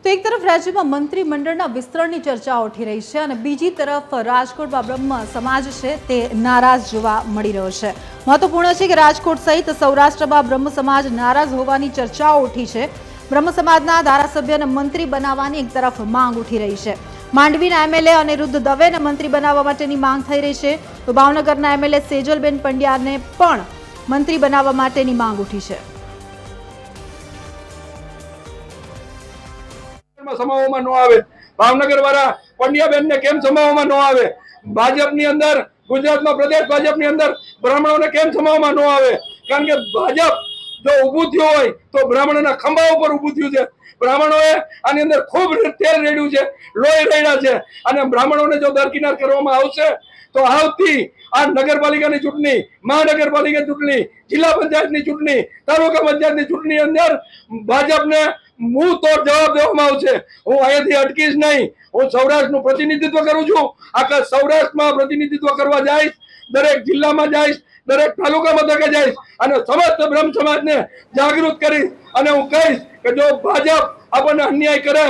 તો એક તરફ રાજ્યમાં મંત્રીમંડળના વિસ્તરણની ચર્ચા ઉઠી રહી છે અને બીજી તરફ રાજકોટમાં બ્રહ્મ સમાજ છે તે નારાજ જોવા મળી રહ્યો છે। મહત્વપૂર્ણ છે કે રાજકોટ સહિત સૌરાષ્ટ્રમાં બ્રહ્મ સમાજ નારાજ હોવાની ચર્ચાઓ ઉઠી છે। બ્રહ્મ સમાજના ધારાસભ્યને મંત્રી બનાવવાની એક તરફ માંગ ઉઠી રહી છે। માંડવીના એમએલએ અનિરુદ્ધ દવેને મંત્રી બનાવવા માટેની માંગ થઈ રહી છે, તો ભાવનગરના એમએલએ સેજલબેન પંડ્યાને પણ મંત્રી બનાવવા માટેની માંગ ઉઠી છે। સમાવવામાં ન આવે, ભાવનગર વાળા પંડ્યાબેન ને કેમ સમાવવામાં ન આવે, ભાજપની અંદર ગુજરાતમાં પ્રદેશ ભાજપની અંદર બ્રાહ્મણોને કેમ સમાવવામાં ન આવે? કારણ કે ભાજપ જો ઊભું થયું હોય તો બ્રાહ્મણોના ખંભા ઉપર ઊભું થયું છે। બ્રાહ્મણોએ આની અંદર ખૂબ તેલ રેડ્યું છે, લોહી રેડ્યા છે અને બ્રાહ્મણોને જો દરકિનાર કરવામાં આવશે તો આવતી આ નગરપાલિકાની ચૂંટણી, મહાનગરપાલિકાની ચૂંટણી, જિલ્લા પંચાયતની ચૂંટણી, તાલુકા પંચાયતની ચૂંટણી અંદર ભાજપને મુંહ તોડ જવાબ દેવામાં આવશે। હું અહીંયાથી અટકીશ નહીં, હું સૌરાષ્ટ્રનું પ્રતિનિધિત્વ કરું છું, આખા સૌરાષ્ટ્રમાં પ્રતિનિધિત્વ કરવા જઈશ, દરેક જિલ્લામાં જઈશ, દરેક તાલુકા મથકે જઈશ અને સમસ્ત બ્રહ્મ સમાજને જાગૃત કરીશ અને હું કહીશ કે જો ભાજપ આપણને અન્યાય કરે